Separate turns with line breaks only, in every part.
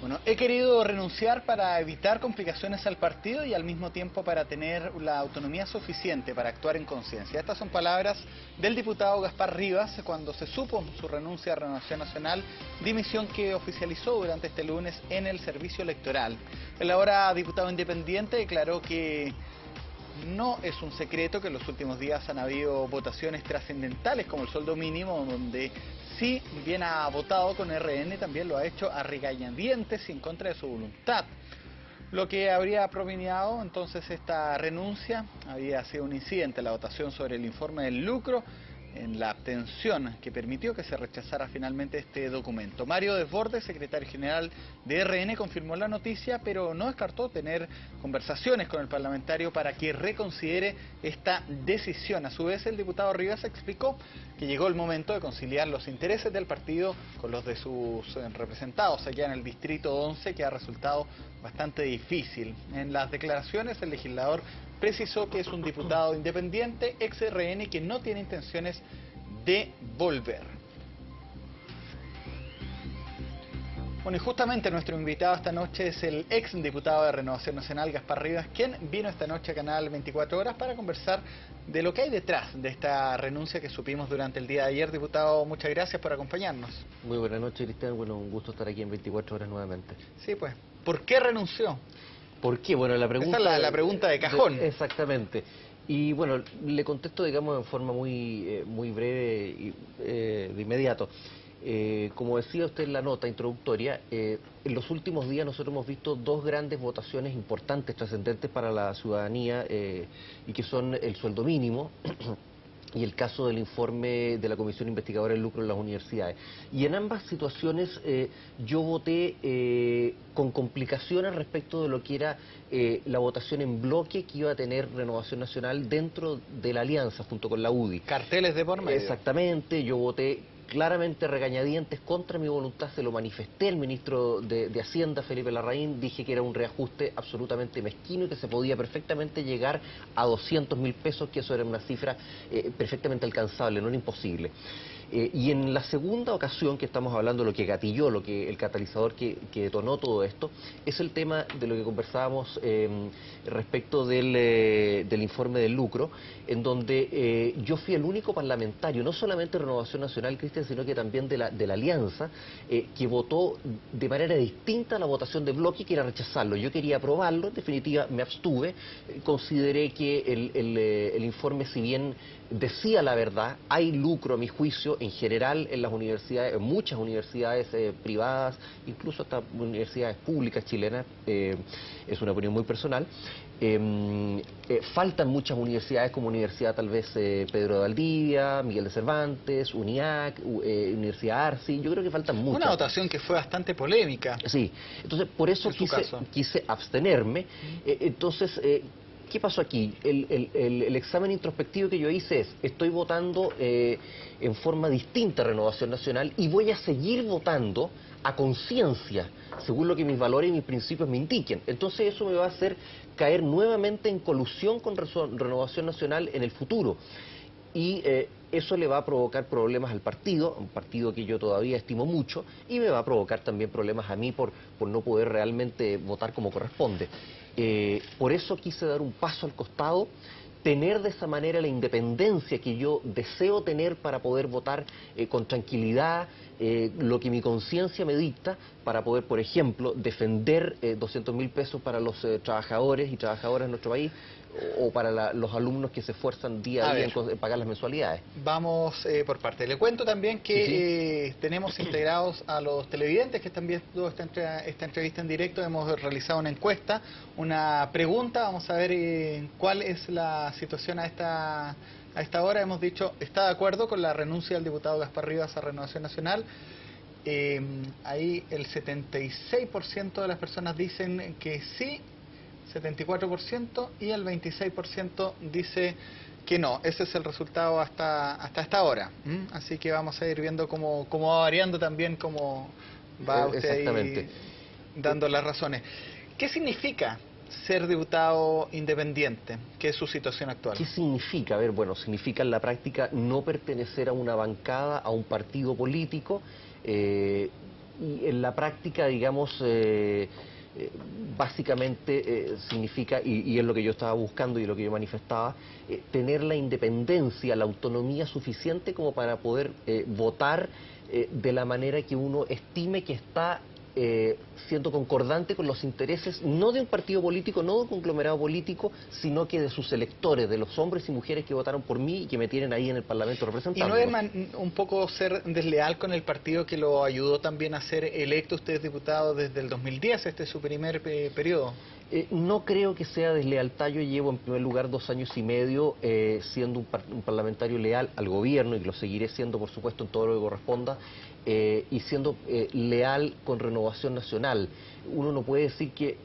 Bueno, he querido renunciar para evitar complicaciones al partido y al mismo tiempo para tener la autonomía suficiente para actuar en conciencia. Estas son palabras del diputado Gaspar Rivas cuando se supo su renuncia a Renovación Nacional, dimisión que oficializó durante este lunes en el servicio electoral. El ahora diputado independiente declaró que no es un secreto que en los últimos días han habido votaciones trascendentales como el sueldo mínimo, donde si bien ha votado con RN, también lo ha hecho a regañadientes y en contra de su voluntad. Lo que habría propiciado entonces esta renuncia había sido un incidente, la votación sobre el informe del lucro, en la abstención que permitió que se rechazara finalmente este documento. Mario Desbordes, secretario general de RN, confirmó la noticia, pero no descartó tener conversaciones con el parlamentario para que reconsidere esta decisión. A su vez, el diputado Rivas explicó que llegó el momento de conciliar los intereses del partido con los de sus representados allá en el Distrito 11, que ha resultado bastante difícil. En las declaraciones, el legislador precisó que es un diputado independiente, ex RN, que no tiene intenciones de volver. Bueno, y justamente nuestro invitado esta noche es el ex diputado de Renovación Nacional, Gaspar Rivas, quien vino esta noche a Canal 24 Horas para conversar de lo que hay detrás de esta renuncia que supimos durante el día de ayer. Diputado, muchas gracias por acompañarnos.
Muy buenas noches, Cristian. Bueno, un gusto estar aquí en 24 Horas nuevamente.
Sí, pues, ¿por qué renunció?
¿Por qué? Bueno, la pregunta...
Esa es la pregunta de cajón.
Exactamente. Y bueno, le contesto, digamos, en forma muy breve y de inmediato. Como decía usted en la nota introductoria, en los últimos días nosotros hemos visto dos grandes votaciones importantes, trascendentes para la ciudadanía, y que son el sueldo mínimo y el caso del informe de la Comisión Investigadora del Lucro en las universidades. Y en ambas situaciones yo voté con complicaciones respecto de lo que era la votación en bloque que iba a tener Renovación Nacional dentro de la alianza junto con la UDI.
Carteles de por medio.
Exactamente, yo voté claramente regañadientes contra mi voluntad, se lo manifesté al ministro de Hacienda, Felipe Larraín, dije que era un reajuste absolutamente mezquino y que se podía perfectamente llegar a 200.000 pesos, que eso era una cifra perfectamente alcanzable, no era imposible. Y en la segunda ocasión que estamos hablando, lo que gatilló, el catalizador que detonó todo esto, es el tema de lo que conversábamos respecto del informe del lucro, en donde yo fui el único parlamentario, no solamente de Renovación Nacional, Cristian, sino que también de la Alianza, que votó de manera distinta a la votación de bloque, que era rechazarlo. Yo quería aprobarlo, en definitiva me abstuve, consideré que el informe, si bien decía la verdad, hay lucro a mi juicio en general en las universidades, en muchas universidades privadas, incluso hasta universidades públicas chilenas, es una opinión muy personal. Faltan muchas universidades como Universidad tal vez Pedro de Valdivia, Miguel de Cervantes, UNIAC, Universidad Arci, yo creo que faltan muchas.
Una votación que fue bastante polémica.
Sí, entonces por eso quise abstenerme. Entonces, ¿qué pasó aquí? El examen introspectivo que yo hice es, estoy votando en forma distinta a Renovación Nacional y voy a seguir votando a conciencia, según lo que mis valores y mis principios me indiquen. Entonces eso me va a hacer caer nuevamente en colusión con Renovación Nacional en el futuro. Y eso le va a provocar problemas al partido, un partido que yo todavía estimo mucho, y me va a provocar también problemas a mí por no poder realmente votar como corresponde. Por eso quise dar un paso al costado, tener de esa manera la independencia que yo deseo tener para poder votar con tranquilidad, lo que mi conciencia me dicta, para poder, por ejemplo, defender 200.000 pesos para los trabajadores y trabajadoras de nuestro país, o para los alumnos que se esfuerzan día a día en pagar las mensualidades.
Vamos por parte. Le cuento también que tenemos integrados a los televidentes que están viendo esta entrevista en directo. Hemos realizado una encuesta, una pregunta. Vamos a ver cuál es la situación a esta hora. Hemos dicho, ¿está de acuerdo con la renuncia del diputado Gaspar Rivas a Renovación Nacional? Ahí el 76% de las personas dicen que sí, 74%, y el 26% dice que no. Ese es el resultado hasta esta hora. Así que vamos a ir viendo cómo va variando también, cómo va usted ahí dando las razones. ¿Qué significa ser diputado independiente? ¿Qué es su situación actual?
¿Qué significa? A ver, bueno, significa en la práctica no pertenecer a una bancada, a un partido político, y en la práctica, digamos, básicamente significa, y es lo que yo estaba buscando y lo que yo manifestaba, tener la independencia, la autonomía suficiente como para poder votar de la manera que uno estime que está siendo concordante con los intereses no de un partido político, no de un conglomerado político, sino que de sus electores, de los hombres y mujeres que votaron por mí y que me tienen ahí en el Parlamento representando.
¿Y no es un poco ser desleal con el partido que lo ayudó también a ser electo usted diputado desde el 2010, este es su primer periodo?
No creo que sea deslealtad. Yo llevo en primer lugar 2 años y medio siendo un parlamentario leal al gobierno, y lo seguiré siendo, por supuesto, en todo lo que corresponda, y siendo leal con Renovación Nacional. Uno no puede decir que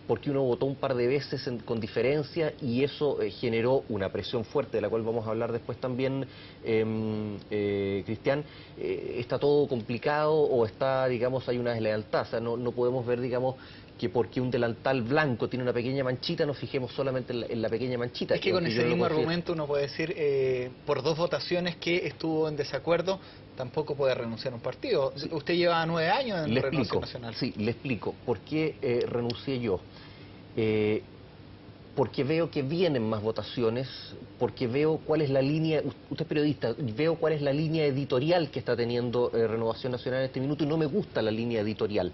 porque uno votó un par de veces con diferencia y eso generó una presión fuerte, de la cual vamos a hablar después también, Cristian, está todo complicado o está, digamos, hay una deslealtad. O sea, no podemos ver, digamos, que porque un delantal blanco tiene una pequeña manchita, nos fijemos solamente en la pequeña manchita.
Es que con ese mismo argumento uno puede decir, por 2 votaciones que estuvo en desacuerdo, tampoco puede renunciar a un partido. Sí. Usted lleva 9 años en Renovación Nacional.
Sí, le explico. ¿Por qué renuncié yo? Porque veo que vienen más votaciones, porque veo cuál es la línea, usted es periodista, veo cuál es la línea editorial que está teniendo Renovación Nacional en este minuto y no me gusta la línea editorial.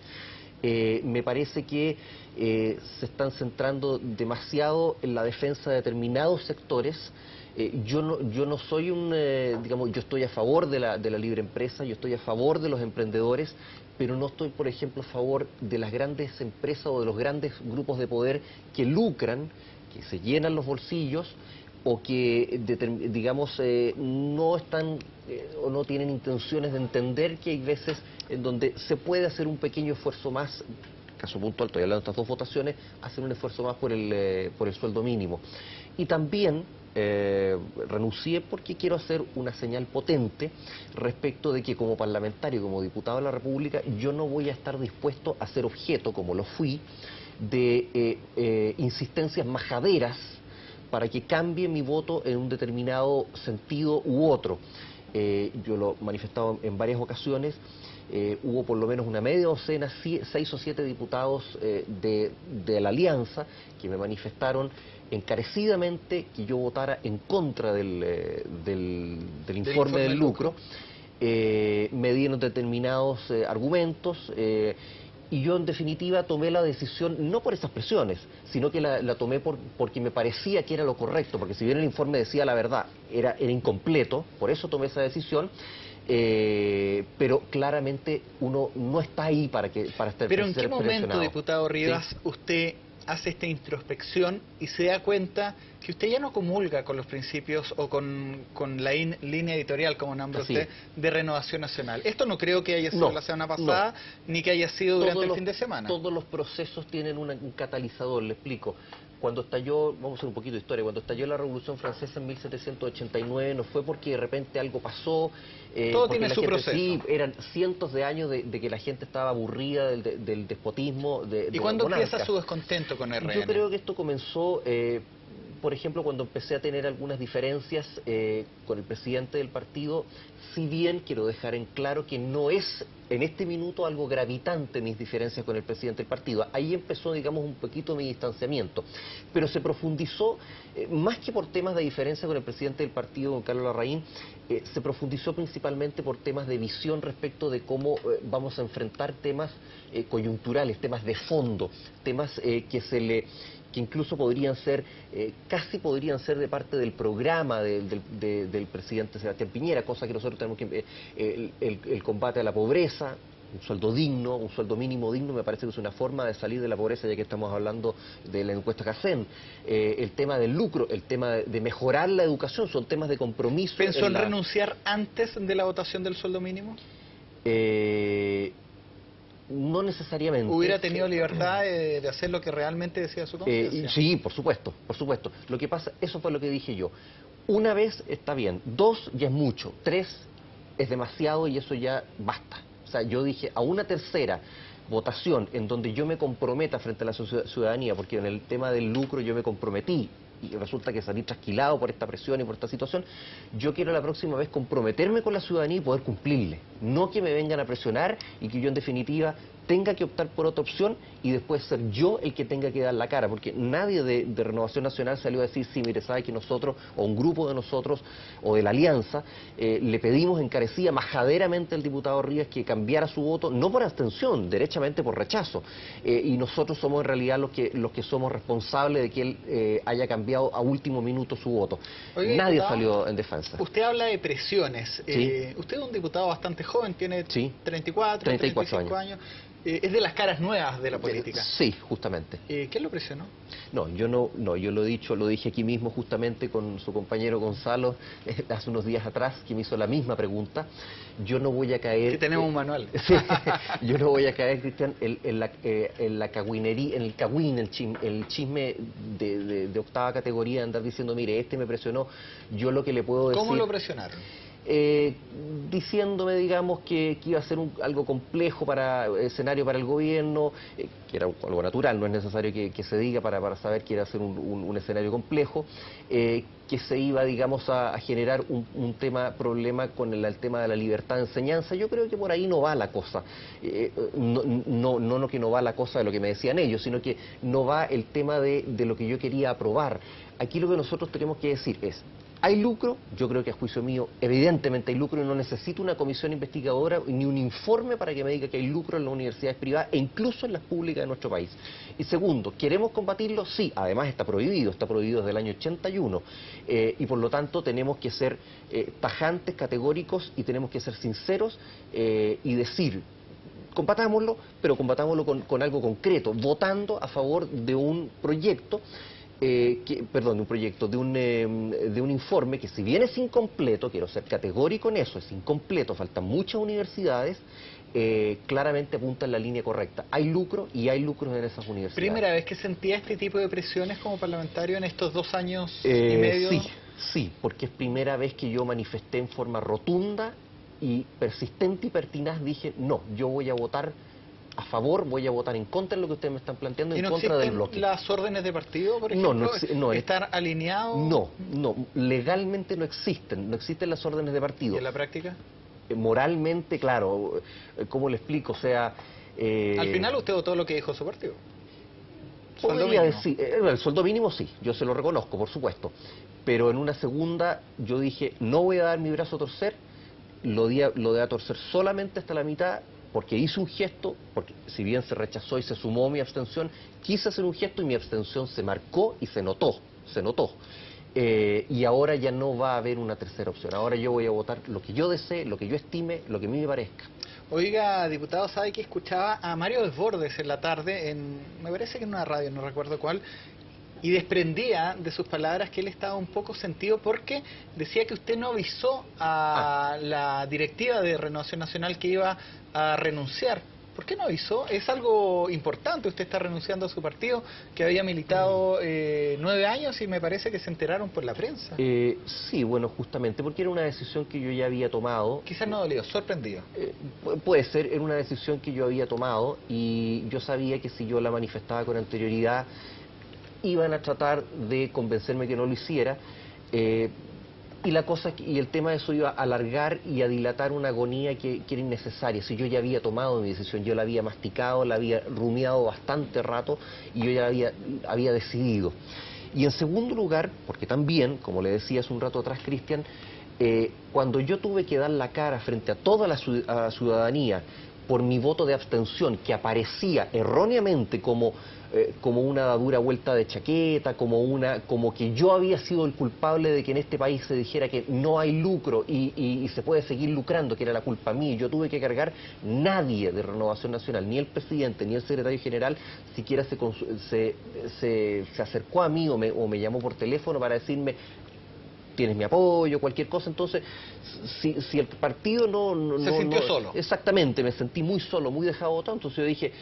Me parece que se están centrando demasiado en la defensa de determinados sectores. Yo no soy digamos, yo estoy a favor de la libre empresa, yo estoy a favor de los emprendedores, pero no estoy, por ejemplo, a favor de las grandes empresas o de los grandes grupos de poder que lucran, que se llenan los bolsillos o que, digamos, no están o no tienen intenciones de entender que hay veces en donde se puede hacer un pequeño esfuerzo más, caso puntual, estoy hablando de estas 2 votaciones, hacer un esfuerzo más por el sueldo mínimo. Y también renuncié porque quiero hacer una señal potente respecto de que como parlamentario, como diputado de la República, yo no voy a estar dispuesto a ser objeto, como lo fui, de insistencias majaderas para que cambie mi voto en un determinado sentido u otro. Yo lo he manifestado en varias ocasiones. Hubo por lo menos una media docena, 6 o 7 diputados de la Alianza que me manifestaron encarecidamente que yo votara en contra del informe del lucro. Me dieron determinados argumentos y yo en definitiva tomé la decisión, no por esas presiones, sino que la tomé porque me parecía que era lo correcto, porque si bien el informe decía la verdad, era incompleto, por eso tomé esa decisión. Pero claramente uno no está ahí para estar.
Pero ¿en qué momento, diputado Rivas, sí, usted hace esta introspección y se da cuenta que usted ya no comulga con los principios o con la línea editorial, como nombra usted, de Renovación Nacional? Esto no creo que haya sido la semana pasada, ni que haya sido durante el fin de semana.
Todos los procesos tienen un catalizador, le explico. Cuando estalló, vamos a hacer un poquito de historia, cuando estalló la Revolución Francesa en 1789, no fue porque de repente algo pasó.
Todo tiene su proceso.
Sí, eran cientos de años de que la gente estaba aburrida del despotismo.
¿Y cuándo empieza su descontento con RN?
Yo creo que esto comenzó, por ejemplo, cuando empecé a tener algunas diferencias con el presidente del partido, si bien quiero dejar en claro que no es en este minuto algo gravitante mis diferencias con el presidente del partido. Ahí empezó, digamos, un poquito mi distanciamiento. Pero se profundizó, más que por temas de diferencia con el presidente del partido, don Carlos Larraín, se profundizó principalmente por temas de visión respecto de cómo vamos a enfrentar temas coyunturales, temas de fondo, temas que incluso podrían ser, casi podrían ser de parte del programa del presidente Sebastián Piñera, cosa que nosotros tenemos que, el combate a la pobreza, un sueldo digno, un sueldo mínimo digno, me parece que es una forma de salir de la pobreza, ya que estamos hablando de la encuesta CACEN, el tema del lucro, el tema de mejorar la educación, son temas de compromiso.
¿Pensó en renunciar antes de la votación del sueldo mínimo?
No necesariamente.
¿Hubiera tenido libertad de hacer lo que realmente decía su conciencia?
Sí, por supuesto, por supuesto. Lo que pasa, eso fue lo que dije yo. 1 vez está bien, 2 ya es mucho, 3 es demasiado y eso ya basta. O sea, yo dije, a una tercera votación en donde yo me comprometa frente a la ciudadanía, porque en el tema del lucro yo me comprometí y resulta que salí trasquilado por esta presión y por esta situación. Yo quiero la próxima vez comprometerme con la ciudadanía y poder cumplirle, no que me vengan a presionar y que yo en definitiva tenga que optar por otra opción y después ser yo el que tenga que dar la cara, porque nadie de Renovación Nacional salió a decir, sí, mire, sabe que nosotros, o un grupo de nosotros, o de la Alianza, le pedimos encarecida, majaderamente al diputado Rivas que cambiara su voto, no por abstención, derechamente por rechazo, y nosotros somos en realidad los que somos responsables de que él haya cambiado a último minuto su voto.
Oiga,
nadie
diputado,
salió en defensa.
Usted habla de presiones.
Sí.
Usted es un diputado bastante joven, tiene
Sí.
34,
34
35 años. Es de las caras nuevas de la política.
Sí, justamente.
¿Qué lo presionó?
No, yo lo he dicho, lo dije aquí mismo justamente con su compañero Gonzalo hace unos días atrás, que me hizo la misma pregunta. Yo no voy a caer...
Que tenemos un manual.
Sí, yo no voy a caer, Cristian, en la cagüinería, en el cagüín, el chisme de octava categoría, de andar diciendo, mire, este me presionó. Yo lo que le puedo decir...
¿Cómo lo presionaron?
Diciéndome, digamos, que iba a ser algo complejo escenario para el gobierno, que era algo natural, no es necesario que se diga para saber que iba a ser un escenario complejo, que se iba, digamos, a generar un problema con el tema de la libertad de enseñanza. Yo creo que por ahí no va la cosa, no que no va la cosa de lo que me decían ellos, sino que no va el tema de lo que yo quería aprobar. Aquí lo que nosotros tenemos que decir es, ¿hay lucro? Yo creo que a juicio mío, evidentemente hay lucro y no necesito una comisión investigadora ni un informe para que me diga que hay lucro en las universidades privadas e incluso en las públicas de nuestro país. Y segundo, ¿queremos combatirlo? Sí, además está prohibido desde el año 81 y por lo tanto tenemos que ser tajantes, categóricos y tenemos que ser sinceros y decir, combatámoslo, pero combatámoslo con algo concreto, votando a favor de un proyecto de un informe que, si bien es incompleto, quiero ser categórico en eso, es incompleto, faltan muchas universidades, claramente apunta en la línea correcta. Hay lucro y hay lucros en esas universidades.
¿Primera vez que sentía este tipo de presiones como parlamentario en estos 2 años y medio?
Sí, porque es primera vez que yo manifesté en forma rotunda y persistente y pertinaz, dije, no, yo voy a votar a favor, voy a votar en contra de lo que ustedes me están planteando, en contra del bloque.
¿Y no existen las órdenes de partido, por ejemplo?
No,
¿Estar alineado?
No, legalmente no existen las órdenes de partido.
¿Y en la práctica?
Moralmente, claro, ¿cómo le explico? O sea...
Al final usted votó lo que dijo su partido.
Podría decir, el sueldo mínimo sí, yo se lo reconozco, por supuesto, pero en una segunda yo dije, no voy a dar mi brazo a torcer, lo di a torcer solamente hasta la mitad, porque hice un gesto, porque si bien se rechazó y se sumó mi abstención, quise hacer un gesto y mi abstención se marcó y se notó. Y ahora ya no va a haber una tercera opción, ahora yo voy a votar lo que yo desee, lo que yo estime, lo que a mí me parezca.
Oiga, diputado, sabe que escuchaba a Mario Desbordes en la tarde, me parece que en una radio, no recuerdo cuál, y desprendía de sus palabras que él estaba un poco sentido porque decía que usted no avisó a la directiva de Renovación Nacional que iba a renunciar. ¿Por qué no avisó? Es algo importante, usted está renunciando a su partido, que había militado 9 años y me parece que se enteraron por la prensa.
Sí, bueno, justamente, porque era una decisión que yo ya había tomado.
Quizás no dolió, sorprendido.
Puede ser, era una decisión que yo había tomado y yo sabía que si yo la manifestaba con anterioridad, iban a tratar de convencerme que no lo hiciera. Y el tema de eso iba a alargar y a dilatar una agonía que era innecesaria. Si yo ya había tomado mi decisión, yo la había masticado, la había rumiado bastante rato y yo ya había decidido. Y en segundo lugar, porque también, como le decía hace un rato atrás, Cristian, cuando yo tuve que dar la cara frente a toda la ciudadanía por mi voto de abstención, que aparecía erróneamente como una dadura vuelta de chaqueta, como que yo había sido el culpable de que en este país se dijera que no hay lucro y se puede seguir lucrando, que era la culpa mía, y yo tuve que cargar. Nadie de Renovación Nacional, ni el presidente, ni el secretario general, siquiera se acercó a mí o me llamó por teléfono para decirme, tienes mi apoyo, cualquier cosa. Entonces, si el partido
se sintió solo.
Exactamente, me sentí muy solo, muy dejado botado. Entonces yo dije,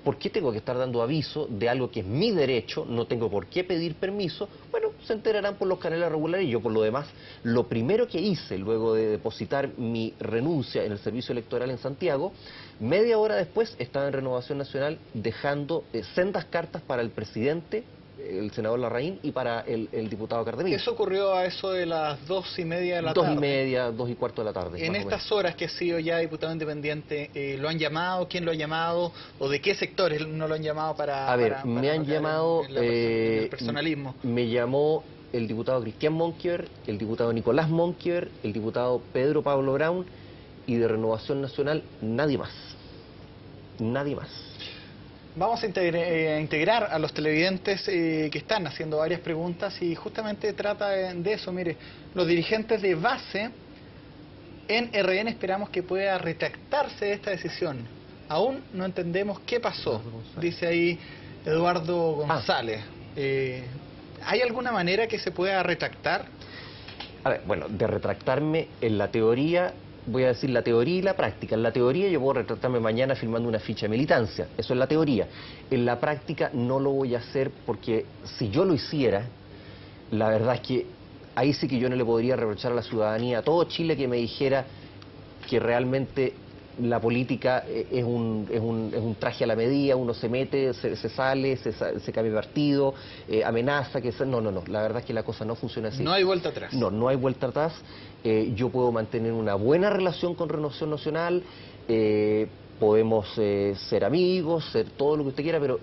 ¿por qué tengo que estar dando aviso de algo que es mi derecho? No tengo por qué pedir permiso. Bueno, se enterarán por los canales regulares. Y yo, por lo demás, lo primero que hice luego de depositar mi renuncia en el servicio electoral en Santiago, media hora después estaba en Renovación Nacional dejando sendas cartas para el presidente el senador Larraín y para el diputado Cardemil.
Eso ocurrió a eso de las 2:30 de la tarde.
2:30, 2:15 de la tarde.
En estas horas que ha sido ya diputado independiente, ¿lo han llamado? ¿Quién lo ha llamado? ¿O de qué sectores no lo han llamado para...?
A ver,
para
me han llamado...
en el personalismo.
Me llamó el diputado Cristian Monkever, el diputado Nicolás Monkever, el diputado Pedro Pablo Brown, y de Renovación Nacional nadie más. Nadie más.
Vamos a integrar a los televidentes que están haciendo varias preguntas y justamente trata de eso. Mire, los dirigentes de base en RN esperamos que pueda retractarse de esta decisión. Aún no entendemos qué pasó, dice ahí Eduardo González. ¿Hay alguna manera que se pueda retractar?
A ver, bueno, de retractarme en la teoría... Voy a decir la teoría y la práctica. En la teoría yo puedo retratarme mañana firmando una ficha de militancia. Eso es la teoría. En la práctica no lo voy a hacer porque si yo lo hiciera, la verdad es que ahí sí que yo no le podría reprochar a la ciudadanía, a todo Chile, que me dijera que realmente la política es un traje a la medida, uno se mete, se sale, se cambia de partido, amenaza, no, la verdad es que la cosa no funciona así.
No hay vuelta atrás.
No hay vuelta atrás. Yo puedo mantener una buena relación con Renovación Nacional, podemos ser amigos, ser todo lo que usted quiera, pero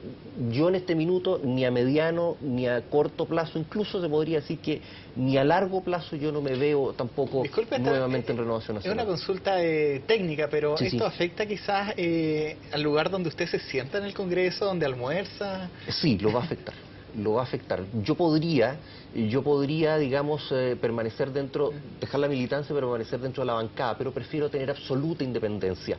yo en este minuto, ni a mediano, ni a corto plazo, incluso se podría decir que ni a largo plazo yo no me veo tampoco nuevamente en Renovación Nacional.
Es una consulta técnica, pero
sí,
¿esto afecta quizás al lugar donde usted se sienta en el Congreso, donde almuerza?
Sí, lo va a afectar. Lo va a afectar. Yo podría, digamos, permanecer dentro, dejar la militancia, permanecer dentro de la bancada, pero prefiero tener absoluta independencia.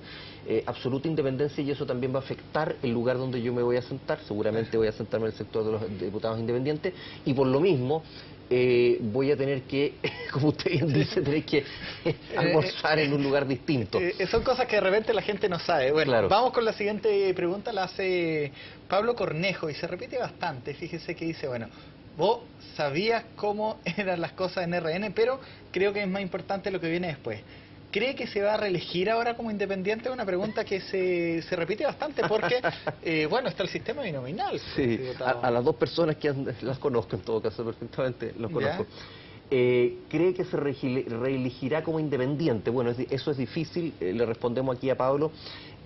Absoluta independencia, y eso también va a afectar el lugar donde yo me voy a sentar. Seguramente voy a sentarme en el sector de los diputados independientes, y por lo mismo voy a tener que, como usted bien dice, tener que almorzar en un lugar distinto.
Son cosas que de repente la gente no sabe. Bueno,
claro.
Vamos con la siguiente pregunta, la hace Pablo Cornejo, y se repite bastante. Fíjese que dice, bueno, vos sabías cómo eran las cosas en RN, pero creo que es más importante lo que viene después. ¿Cree que se va a reelegir ahora como independiente? Es una pregunta que se repite bastante porque, bueno, está el sistema binominal.
Sí, a las dos personas que las conozco, en todo caso, perfectamente los conozco. ¿Cree que se reelegirá como independiente? Bueno, eso es difícil, le respondemos aquí a Pablo.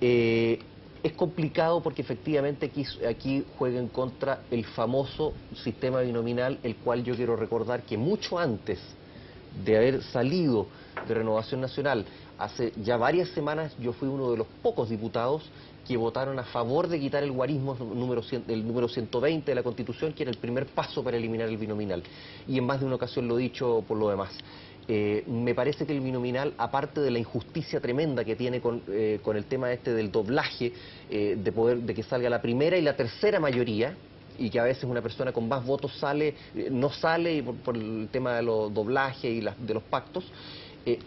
Es complicado porque efectivamente aquí juega en contra el famoso sistema binominal, el cual yo quiero recordar que mucho antes de haber salido de Renovación Nacional, hace ya varias semanas, yo fui uno de los pocos diputados que votaron a favor de quitar el guarismo el número 120 de la Constitución, que era el primer paso para eliminar el binominal. Y en más de una ocasión lo he dicho por lo demás. Me parece que el binominal, aparte de la injusticia tremenda que tiene con el tema del doblaje, de que salga la primera y la tercera mayoría, y que a veces una persona con más votos no sale y por el tema de los doblajes y de los pactos,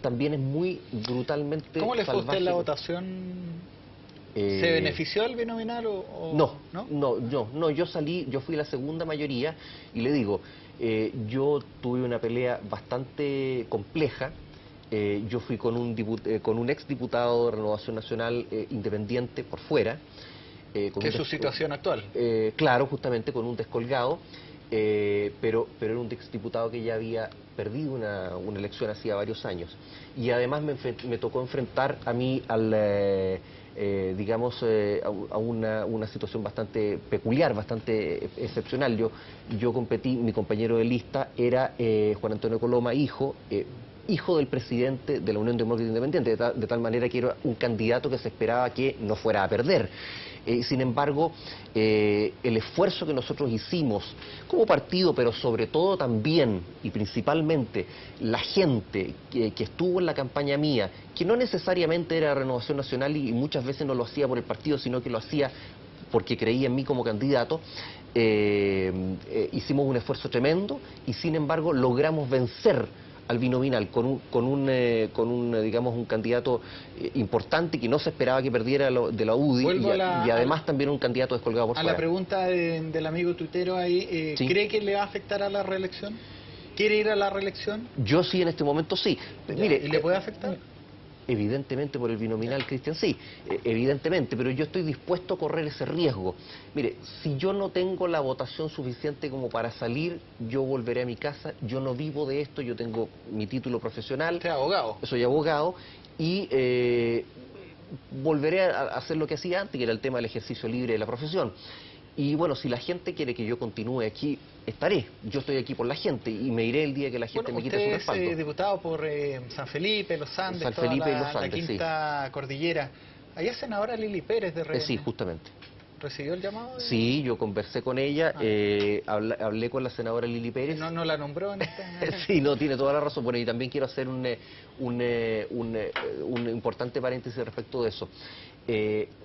también es muy brutalmente
¿Cómo le fue a usted en la
salvaje.
votación? ¿Se benefició el binominal o
no, yo fui la segunda mayoría, y le digo, yo tuve una pelea bastante compleja. Yo fui con un exdiputado de Renovación Nacional independiente por fuera.
¿Qué es su situación actual?
Claro, justamente con un descolgado, pero era un exdiputado que ya había perdido una elección hacía varios años. Y además me tocó enfrentar a mí digamos, a una situación bastante peculiar, bastante excepcional. Yo competí, mi compañero de lista era Juan Antonio Coloma, hijo del presidente de la Unión Demócrata Independiente, de tal manera que era un candidato que se esperaba que no fuera a perder. Sin embargo, el esfuerzo que nosotros hicimos como partido, pero sobre todo también y principalmente la gente que estuvo en la campaña mía, que no necesariamente era Renovación Nacional y muchas veces no lo hacía por el partido, sino que lo hacía porque creía en mí como candidato, hicimos un esfuerzo tremendo y sin embargo logramos vencer al binominal con digamos, un candidato importante que no se esperaba que perdiera de la UDI y además también un candidato descolgado por fuera.
La pregunta del amigo tuitero ahí,
¿sí?
¿Cree que le va a afectar a la reelección? ¿Quiere ir a la reelección?
Yo sí, en este momento sí.
Ya,
mire,
¿y le puede afectar?
Evidentemente por el binominal, Cristian, sí, evidentemente, pero yo estoy dispuesto a correr ese riesgo. Mire, si yo no tengo la votación suficiente como para salir, yo volveré a mi casa, yo no vivo de esto, yo tengo mi título profesional.
Usted es abogado.
Soy abogado y volveré a hacer lo que hacía antes, que era el tema del ejercicio libre de la profesión. Y bueno, si la gente quiere que yo continúe aquí, estaré. Yo estoy aquí por la gente y me iré el día que la gente me quite su respaldo.
Usted es diputado por San Felipe, Los Andes,
San Felipe y Los
la
Andes,
quinta cordillera. Allá senadora Lili Pérez de RN.
Sí, justamente.
¿Recibió el llamado?
Sí, yo conversé con ella, hablé con la senadora Lili Pérez.
¿No la nombró en este...?
Sí, no, tiene toda la razón. Bueno, y también quiero hacer un importante paréntesis respecto de eso.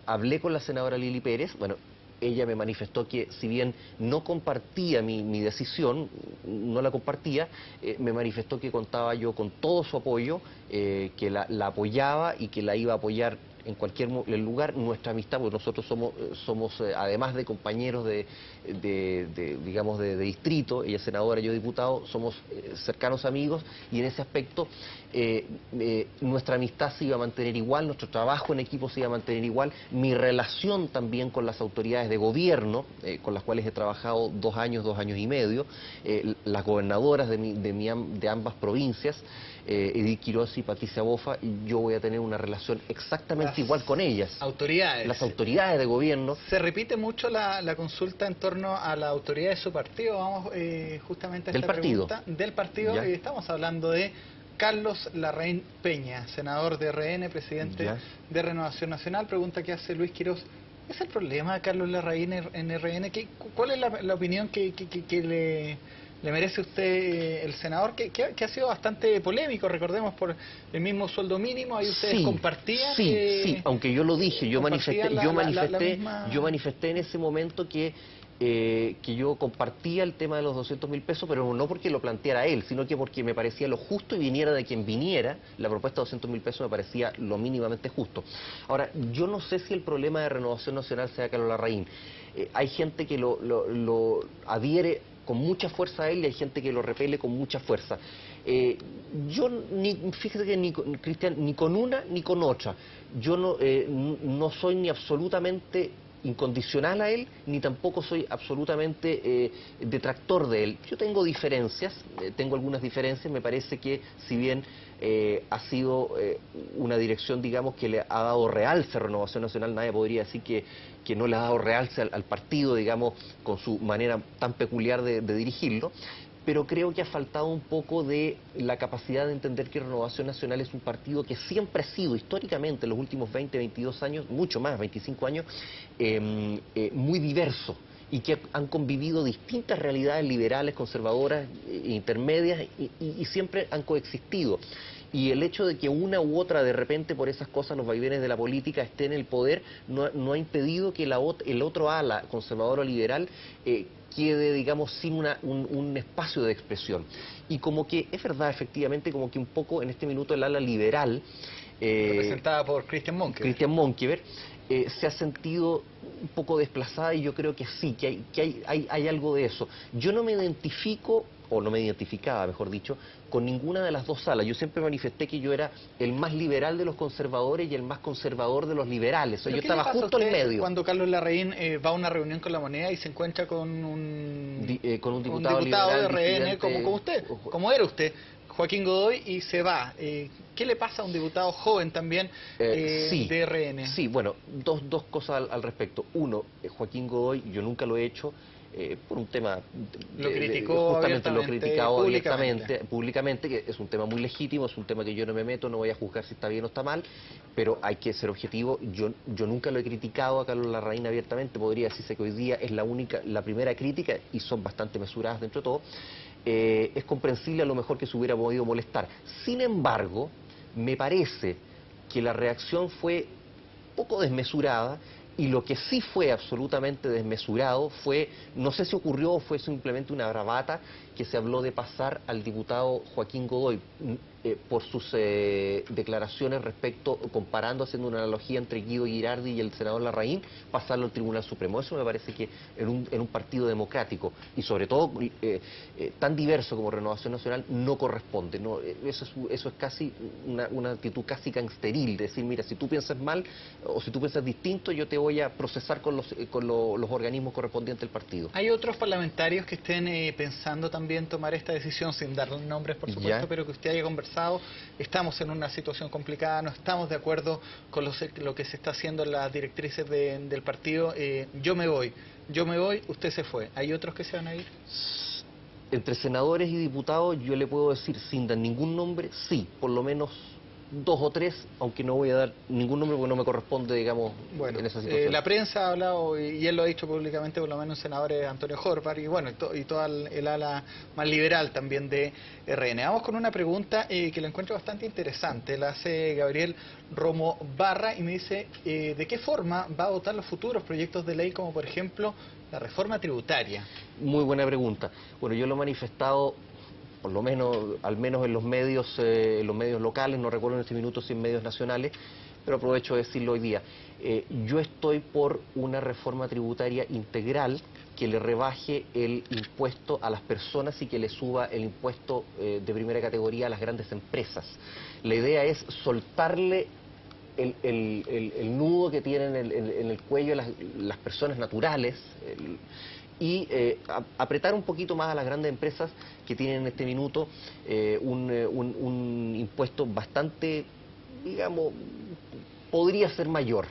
Hablé con la senadora Lili Pérez, bueno, ella me manifestó que si bien no compartía mi decisión, no la compartía, me manifestó que contaba yo con todo su apoyo, que la apoyaba y que la iba a apoyar en cualquier lugar. Nuestra amistad, porque nosotros somos además de compañeros digamos de distrito, ella es senadora, yo diputado, somos cercanos amigos, y en ese aspecto nuestra amistad se iba a mantener igual, nuestro trabajo en equipo se iba a mantener igual, mi relación también con las autoridades de gobierno, con las cuales he trabajado 2 años y medio, las gobernadoras de ambas provincias, Edith Quiroz y Patricia Bofa, y yo voy a tener una relación exactamente igual con ellas.
Autoridades.
Las autoridades de gobierno.
Se repite mucho la consulta en torno a la autoridad de su partido. Vamos justamente a esta pregunta. Del partido. Estamos hablando de Carlos Larraín Peña, senador de RN, presidente de Renovación Nacional. Pregunta que hace Luis Quiroz. ¿Es el problema de Carlos Larraín en RN? ¿Cuál es la opinión que le merece usted el senador, que ha sido bastante polémico? Recordemos, por el mismo sueldo mínimo, ahí ustedes compartían.
Sí, aunque yo lo dije, yo manifesté en ese momento que yo compartía el tema de los 200.000 pesos, pero no porque lo planteara él, sino que porque me parecía lo justo, y viniera de quien viniera, la propuesta de 200.000 pesos me parecía lo mínimamente justo. Ahora, yo no sé si el problema de Renovación Nacional sea Carlos Larraín. Hay gente que lo adhiere con mucha fuerza a él, y hay gente que lo repele con mucha fuerza. Yo, fíjese que Cristian, ni con una ni con otra. Yo no soy ni absolutamente incondicional a él, ni tampoco soy absolutamente detractor de él. Yo tengo diferencias, tengo algunas diferencias. Me parece que si bien ha sido una dirección, digamos, que le ha dado realce a Renovación Nacional, nadie podría decir que no le ha dado realce al partido, digamos, con su manera tan peculiar de dirigirlo, pero creo que ha faltado un poco de la capacidad de entender que Renovación Nacional es un partido que siempre ha sido, históricamente, en los últimos 20, 22 años, mucho más, 25 años, muy diverso, y que han convivido distintas realidades liberales, conservadoras, intermedias, y siempre han coexistido. Y el hecho de que una u otra, de repente, por esas cosas, los vaivenes de la política, esté en el poder, no ha impedido que el otro ala, conservador o liberal, quede, digamos, sin un espacio de expresión. Y como que, es verdad, efectivamente, como que un poco en este minuto el ala liberal,
representada por Christian Monkever,
se ha sentido un poco desplazada, y yo creo que sí, que hay algo de eso. Yo no me identifico, o no me identificaba, mejor dicho, con ninguna de las dos alas. Yo siempre manifesté que yo era el más liberal de los conservadores y el más conservador de los liberales. O sea, yo estaba justo en medio.
Cuando Carlos Larraín va a una reunión con La Moneda y se encuentra con un diputado liberal, de RN, como usted, como era usted, Joaquín Godoy, y se va. ¿Qué le pasa a un diputado joven también de RN?
Sí, bueno, dos cosas al respecto. Uno, Joaquín Godoy, yo nunca lo he hecho, por un tema,
lo criticó
justamente lo he criticado públicamente, que es un tema muy legítimo, es un tema que yo no me meto, no voy a juzgar si está bien o está mal, pero hay que ser objetivo. Yo nunca lo he criticado a Carlos Larraín abiertamente. Podría decirse que hoy día es la primera crítica, y son bastante mesuradas dentro de todo. Es comprensible a lo mejor que se hubiera podido molestar. Sin embargo, me parece que la reacción fue poco desmesurada, y lo que sí fue absolutamente desmesurado fue, no sé si ocurrió o fue simplemente una bravata, que se habló de pasar al diputado Joaquín Godoy. por sus declaraciones respecto, comparando, haciendo una analogía entre Guido Girardi y el senador Larraín, pasarlo al Tribunal Supremo. Eso me parece que en un partido democrático, y sobre todo tan diverso como Renovación Nacional, no corresponde. No, eso es casi una actitud casi gangsteril, decir, mira, si tú piensas mal o si tú piensas distinto, yo te voy a procesar con los organismos correspondientes del partido.
¿Hay otros parlamentarios que estén pensando también tomar esta decisión, sin dar nombres, por supuesto, pero que usted haya conversado? Estamos en una situación complicada, no estamos de acuerdo con lo que se está haciendo en las directrices del partido. Yo me voy, usted se fue. ¿Hay otros que se van a ir?
Entre senadores y diputados, yo le puedo decir, sin dar ningún nombre, sí, por lo menos 2 o 3, aunque no voy a dar ningún nombre porque no me corresponde, digamos, en esa situación.
La prensa ha hablado, y él lo ha dicho públicamente, por lo menos senadores Antonio Jorbar, y bueno, y toda el ala más liberal también de RN. Vamos con una pregunta que la encuentro bastante interesante. La hace Gabriel Romo Barra y me dice, ¿de qué forma va a votar los futuros proyectos de ley, como por ejemplo la reforma tributaria?
Muy buena pregunta. Bueno, yo lo he manifestado, por lo menos, al menos en los medios locales, no recuerdo en este minuto si en medios nacionales, pero aprovecho de decirlo hoy día. Yo estoy por una reforma tributaria integral que le rebaje el impuesto a las personas y que le suba el impuesto de primera categoría a las grandes empresas. La idea es soltarle el nudo que tienen en el cuello las personas naturales, y apretar un poquito más a las grandes empresas que tienen en este minuto un impuesto bastante, digamos, podría ser mayor.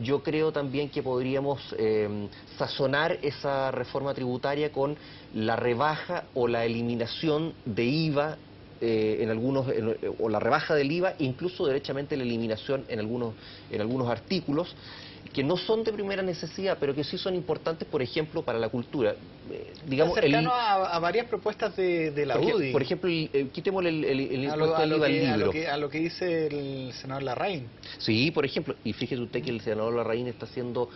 Yo creo también que podríamos sazonar esa reforma tributaria con la rebaja o la eliminación de IVA o la rebaja del IVA, incluso derechamente la eliminación en algunos artículos que no son de primera necesidad, pero que sí son importantes, por ejemplo, para la cultura.
Digamos, cercano a varias propuestas de la UDI.
Por ejemplo, quitémosle el impuesto al IVA al libro.
A lo que dice el senador Larraín.
Sí, por ejemplo, y fíjese usted que el senador Larraín está siendo,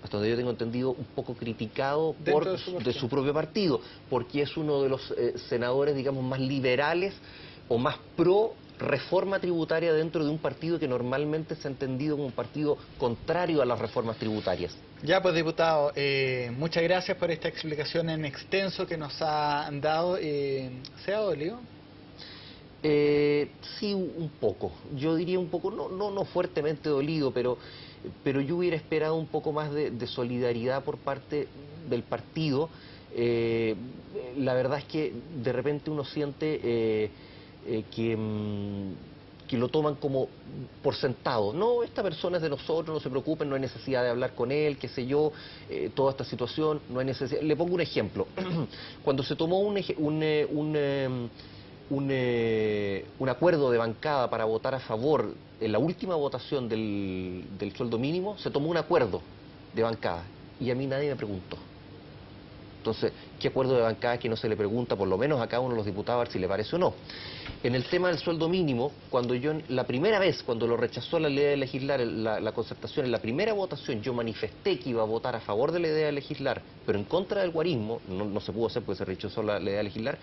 hasta donde yo tengo entendido, un poco criticado de su propio partido, porque es uno de los senadores, digamos, más liberales o más pro reforma tributaria dentro de un partido que normalmente se ha entendido como un partido contrario a las reformas tributarias.
Ya, pues, diputado, muchas gracias por esta explicación en extenso que nos ha dado. ¿Se ha dolido?
Sí, un poco. Yo diría un poco, no fuertemente dolido, pero yo hubiera esperado un poco más de solidaridad por parte del partido. La verdad es que de repente uno siente que lo toman como por sentado. No, esta persona es de nosotros, no se preocupen, no hay necesidad de hablar con él, qué sé yo, toda esta situación, no hay necesidad. Le pongo un ejemplo. Cuando se tomó un acuerdo de bancada para votar a favor en la última votación del sueldo mínimo, se tomó un acuerdo de bancada y a mí nadie me preguntó. Entonces, ¿qué acuerdo de bancada que no se le pregunta, por lo menos a cada uno de los diputados, a ver si le parece o no? En el tema del sueldo mínimo, la primera vez, cuando lo rechazó la idea de legislar, la concertación, en la primera votación, yo manifesté que iba a votar a favor de la idea de legislar, pero en contra del guarismo, no se pudo hacer porque se rechazó la idea de legislar.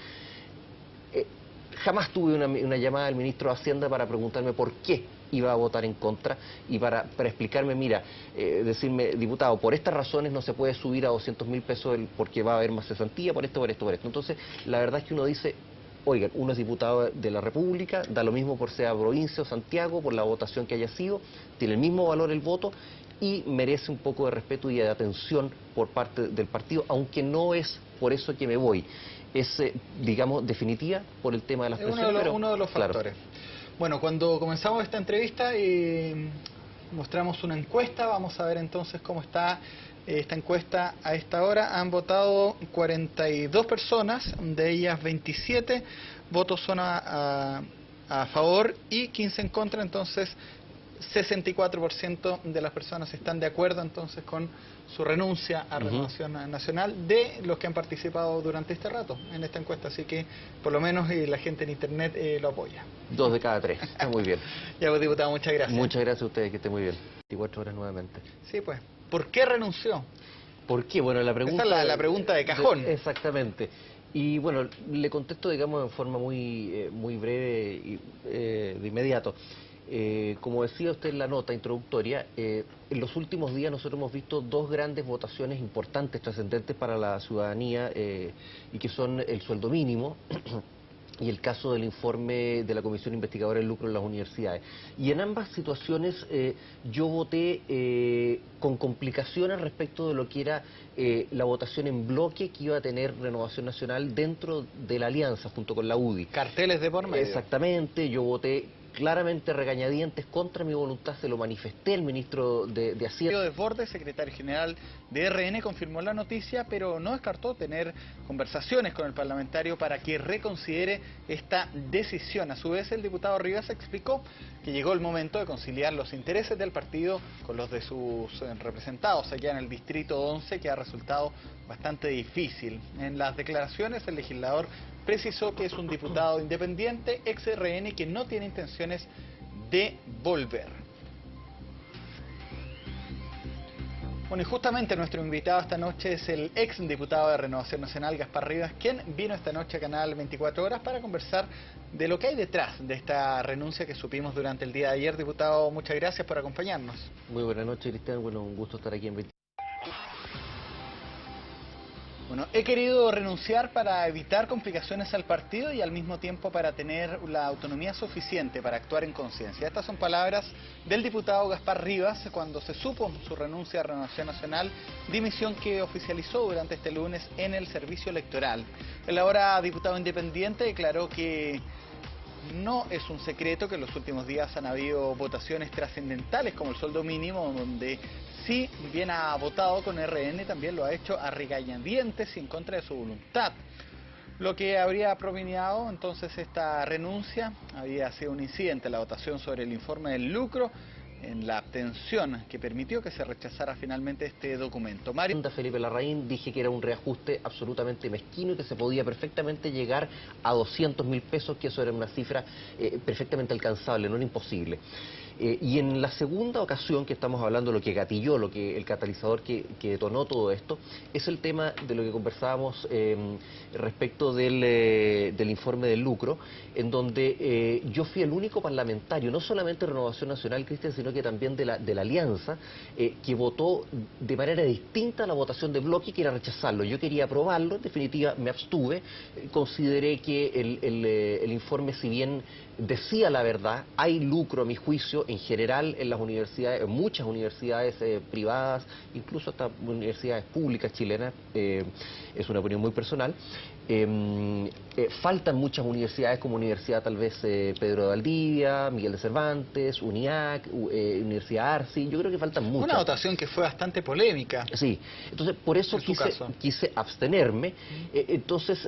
Jamás tuve una llamada del ministro de Hacienda para preguntarme por qué iba a votar en contra y para explicarme, mira, decirme, diputado, por estas razones no se puede subir a 200.000 pesos porque va a haber más cesantía, por esto. Entonces, la verdad es que uno dice, oigan, uno es diputado de la República, da lo mismo por sea provincia o Santiago, por la votación que haya sido, tiene el mismo valor el voto y merece un poco de respeto y de atención por parte del partido, aunque no es por eso que me voy. Es, digamos, definitiva por el tema de las pensiones.
Uno de los factores. Bueno, cuando comenzamos esta entrevista mostramos una encuesta. Vamos a ver entonces cómo está esta encuesta a esta hora. Han votado 42 personas, de ellas 27 votos son a favor y 15 en contra. Entonces 64% de las personas están de acuerdo entonces con su renuncia a Renovación Nacional, de los que han participado durante este rato en esta encuesta, así que por lo menos la gente en internet lo apoya.
2 de cada 3, está muy bien.
Ya, pues, diputado, muchas gracias.
Muchas gracias a ustedes, que esté muy bien. 24 horas nuevamente.
Sí, pues, ¿por qué renunció?
¿Por qué? Bueno, la pregunta...
Esa es la pregunta de cajón.
Exactamente. Y bueno, le contesto, digamos, en forma muy breve y de inmediato. Como decía usted en la nota introductoria, en los últimos días nosotros hemos visto dos grandes votaciones importantes, trascendentes para la ciudadanía, y que son el sueldo mínimo y el caso del informe de la Comisión Investigadora del Lucro en las universidades. Y en ambas situaciones yo voté con complicaciones respecto de lo que era la votación en bloque que iba a tener Renovación Nacional dentro de la alianza junto con la UDI.
Carteles de por medio.
Exactamente, yo voté claramente regañadientes contra mi voluntad, se lo manifesté al ministro de Hacienda.
Mario Desbordes, secretario general de RN, confirmó la noticia, pero no descartó tener conversaciones con el parlamentario para que reconsidere esta decisión. A su vez, el diputado Rivas explicó que llegó el momento de conciliar los intereses del partido con los de sus representados allá en el Distrito 11, que ha resultado bastante difícil. En las declaraciones, el legislador precisó que es un diputado independiente, ex RN, que no tiene intenciones de volver. Bueno, y justamente nuestro invitado esta noche es el ex diputado de Renovación Nacional, Gaspar Rivas, quien vino esta noche a Canal 24 Horas para conversar de lo que hay detrás de esta renuncia que supimos durante el día de ayer. Diputado, muchas gracias por acompañarnos.
Muy buenas noches, Cristian. Bueno, un gusto estar aquí en 24.
Bueno, he querido renunciar para evitar complicaciones al partido y al mismo tiempo para tener la autonomía suficiente para actuar en conciencia. Estas son palabras del diputado Gaspar Rivas cuando se supo su renuncia a Renovación Nacional, dimisión que oficializó durante este lunes en el servicio electoral. El ahora diputado independiente declaró que no es un secreto que en los últimos días han habido votaciones trascendentales como el sueldo mínimo, donde si bien ha votado con RN, también lo ha hecho a regañadientes y en contra de su voluntad. Lo que habría propiciado entonces esta renuncia había sido un incidente, la votación sobre el informe del lucro, en la abstención que permitió que se rechazara finalmente este documento.
Felipe Larraín, dije que era un reajuste absolutamente mezquino y que se podía perfectamente llegar a 200.000 pesos, que eso era una cifra perfectamente alcanzable, no era imposible. Y en la segunda ocasión que estamos hablando, lo que gatilló, el catalizador que detonó todo esto, es el tema de lo que conversábamos respecto del informe del lucro, en donde yo fui el único parlamentario, no solamente de Renovación Nacional, Cristian, sino que también de la Alianza, que votó de manera distinta a la votación de bloque, que era rechazarlo. Yo quería aprobarlo, en definitiva me abstuve, consideré que el informe, si bien decía la verdad, hay lucro a mi juicio en general en las universidades, en muchas universidades privadas, incluso hasta universidades públicas chilenas, es una opinión muy personal. Faltan muchas universidades, como Universidad tal vez Pedro de Valdivia, Miguel de Cervantes, UNIAC, Universidad Arci, yo creo que faltan muchas.
Una votación que fue bastante polémica.
Sí, entonces por eso quise abstenerme. Entonces,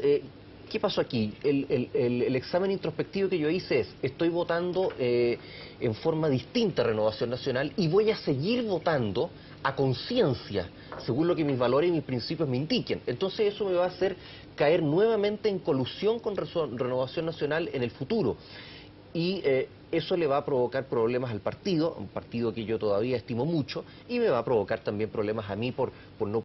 ¿qué pasó aquí? El examen introspectivo que yo hice es, estoy votando en forma distinta a Renovación Nacional y voy a seguir votando a conciencia, según lo que mis valores y mis principios me indiquen. Entonces eso me va a hacer caer nuevamente en colusión con Renovación Nacional en el futuro. Y eso le va a provocar problemas al partido, un partido que yo todavía estimo mucho, y me va a provocar también problemas a mí por no